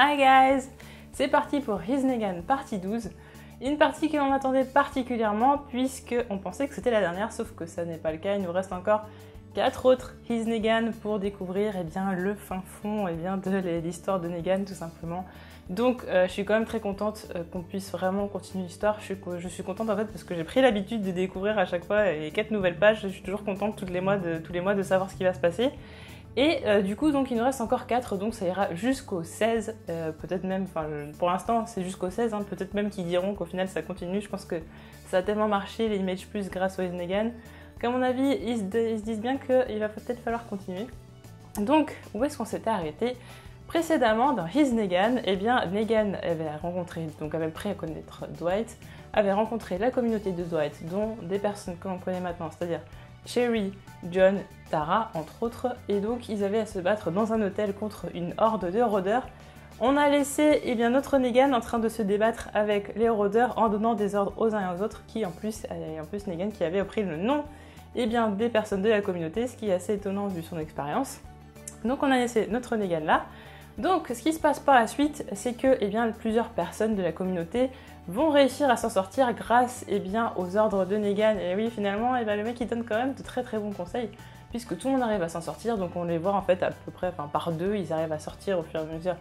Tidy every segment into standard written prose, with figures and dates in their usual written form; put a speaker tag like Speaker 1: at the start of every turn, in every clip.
Speaker 1: Hi guys! C'est parti pour His Negan partie 12. Une partie que l'on attendait particulièrement puisqu'on pensait que c'était la dernière, sauf que ça n'est pas le cas. Il nous reste encore 4 autres His Negan pour découvrir le fin fond de l'histoire de Negan tout simplement. Donc je suis quand même très contente qu'on puisse vraiment continuer l'histoire. Je suis contente en fait parce que j'ai pris l'habitude de découvrir à chaque fois les 4 nouvelles pages. Je suis toujours contente tous les mois de savoir ce qui va se passer. Et du coup, donc, il nous reste encore 4, donc ça ira jusqu'au 16, peut-être même, pour l'instant c'est jusqu'au 16, hein, peut-être même qu'ils diront qu'au final ça continue. Je pense que ça a tellement marché les Image Plus grâce au His Negan qu'à mon avis, ils se disent bien qu'il va peut-être falloir continuer. Donc, où est-ce qu'on s'était arrêté précédemment dans His Negan? Eh bien, Negan avait rencontré, donc avait appris à connaître Dwight, avait rencontré la communauté de Dwight, dont des personnes que l'on connaît maintenant, c'est-à-dire Cherry, John, Tara, entre autres, et donc ils avaient à se battre dans un hôtel contre une horde de rôdeurs. On a laissé notre Negan en train de se débattre avec les rôdeurs en donnant des ordres aux uns et aux autres, et en plus Negan qui avait appris le nom des personnes de la communauté, ce qui est assez étonnant vu son expérience. Donc on a laissé notre Negan là. Donc ce qui se passe par la suite, c'est que plusieurs personnes de la communauté vont réussir à s'en sortir grâce aux ordres de Negan. Et oui, finalement, le mec il donne quand même de très très bons conseils, puisque tout le monde arrive à s'en sortir. Donc on les voit en fait à peu près par deux, ils arrivent à sortir au fur et à mesure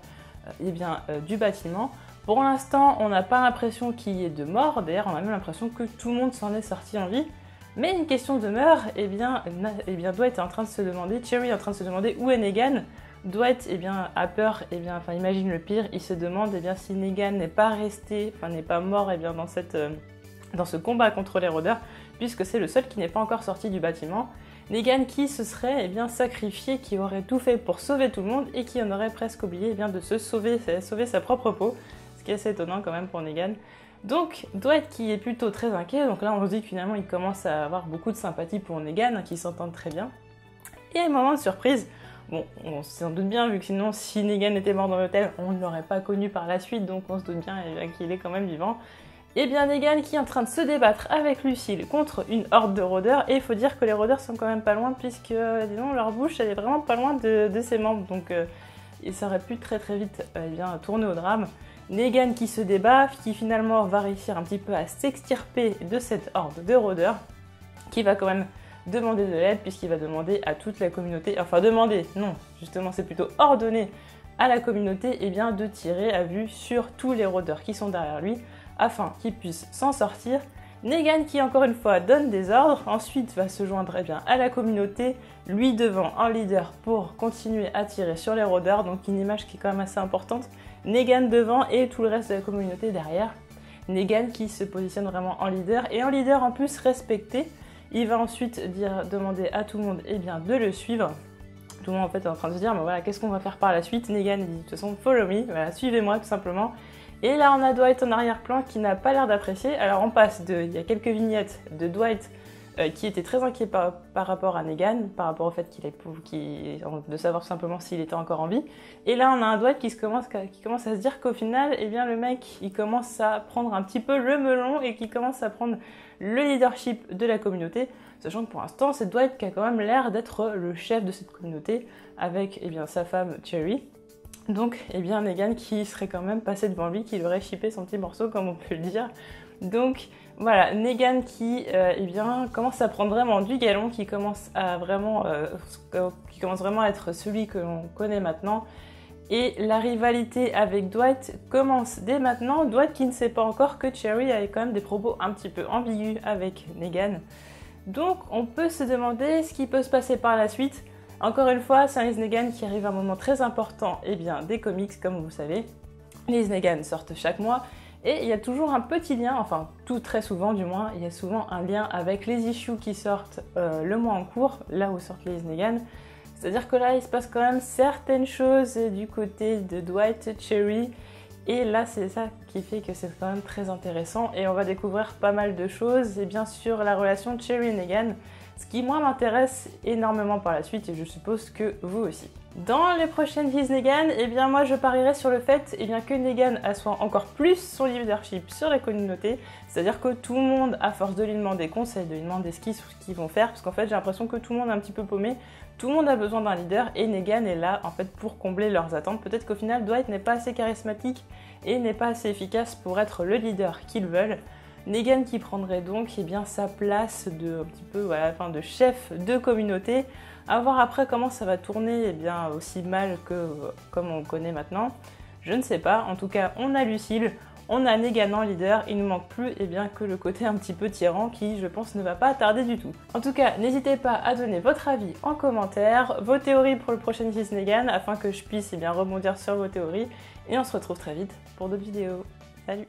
Speaker 1: du bâtiment. Pour l'instant, on n'a pas l'impression qu'il y ait de mort, d'ailleurs on a même l'impression que tout le monde s'en est sorti en vie. Mais une question demeure, Dwight est en train de se demander, Cherry est en train de se demander où est Negan. Dwight a peur, imagine le pire, il se demande si Negan n'est pas resté, n'est pas mort dans ce combat contre les rôdeurs, puisque c'est le seul qui n'est pas encore sorti du bâtiment. Negan qui se serait sacrifié, qui aurait tout fait pour sauver tout le monde et qui en aurait presque oublié de se sauver sa propre peau, ce qui est assez étonnant quand même pour Negan. Donc Dwight qui est plutôt très inquiet, donc là on se dit que finalement il commence à avoir beaucoup de sympathie pour Negan, qui s'entendent très bien. Et à un moment de surprise, bon, on s'en doute bien, vu que sinon, si Negan était mort dans l'hôtel, on ne l'aurait pas connu par la suite, donc on se doute bien qu'il est quand même vivant. Negan qui est en train de se débattre avec Lucille contre une horde de rôdeurs, et il faut dire que les rôdeurs sont quand même pas loin, puisque, disons, leur bouche, elle est vraiment pas loin de ses membres, donc ça aurait pu très très vite tourner au drame. Negan qui se débat, qui finalement va réussir un petit peu à s'extirper de cette horde de rôdeurs, qui va quand même demander de l'aide, puisqu'il va demander à toute la communauté, non, justement c'est plutôt ordonner à la communauté de tirer à vue sur tous les rôdeurs qui sont derrière lui, afin qu'il puisse s'en sortir. Negan qui encore une fois donne des ordres, ensuite va se joindre à la communauté, lui devant en leader pour continuer à tirer sur les rôdeurs, donc une image qui est quand même assez importante. Negan devant et tout le reste de la communauté derrière. Negan qui se positionne vraiment en leader, et en leader en plus respecté. Il va ensuite demander à tout le monde de le suivre. Tout le monde en fait est en train de se dire mais voilà, qu'est-ce qu'on va faire par la suite. Negan dit de toute façon follow me, voilà, suivez-moi tout simplement. Et là on a Dwight en arrière-plan qui n'a pas l'air d'apprécier. Alors on passe il y a quelques vignettes de Dwight qui était très inquiet par rapport à Negan, par rapport au fait de savoir simplement s'il était encore en vie. Et là on a un Dwight qui commence à se dire qu'au final, le mec il commence à prendre un petit peu le melon et qui commence à prendre le leadership de la communauté, sachant que pour l'instant c'est Dwight qui a quand même l'air d'être le chef de cette communauté avec sa femme Cherry. Donc Negan qui serait quand même passé devant lui, qui lui aurait chippé son petit morceau comme on peut le dire. Donc voilà, Negan qui commence à prendre vraiment du galon, qui commence vraiment à être celui que l'on connaît maintenant. Et la rivalité avec Dwight commence dès maintenant. Dwight qui ne sait pas encore que Cherry avait quand même des propos un petit peu ambigus avec Negan. Donc on peut se demander ce qui peut se passer par la suite. Encore une fois, c'est un His Negan qui arrive à un moment très important des comics, comme vous savez. Les His Negan sortent chaque mois. Et il y a toujours un petit lien, très souvent du moins, il y a souvent un lien avec les issues qui sortent le mois en cours, là où sortent les His Negan. C'est-à-dire que là, il se passe quand même certaines choses du côté de Dwight, Cherry, et là, c'est ça qui fait que c'est quand même très intéressant, et on va découvrir pas mal de choses, et bien sûr la relation Cherry et Negan, ce qui moi m'intéresse énormément par la suite, et je suppose que vous aussi. Dans les prochaines His Negan, eh bien moi je parierais sur le fait que Negan assoie encore plus son leadership sur la communauté, c'est-à-dire que tout le monde, à force de lui demander conseil, de lui demander ce qu'ils vont faire, parce qu'en fait j'ai l'impression que tout le monde est un petit peu paumé, tout le monde a besoin d'un leader et Negan est là en fait pour combler leurs attentes. Peut-être qu'au final Dwight n'est pas assez charismatique et n'est pas assez efficace pour être le leader qu'ils veulent. Negan qui prendrait donc sa place de, de chef de communauté. À voir après comment ça va tourner aussi mal que comme on connaît maintenant. Je ne sais pas. En tout cas, on a Lucille, on a Negan en leader. Il nous manque plus que le côté un petit peu tyran qui, je pense, ne va pas tarder du tout. En tout cas, n'hésitez pas à donner votre avis en commentaire, vos théories pour le prochain His Negan afin que je puisse rebondir sur vos théories. Et on se retrouve très vite pour d'autres vidéos. Salut!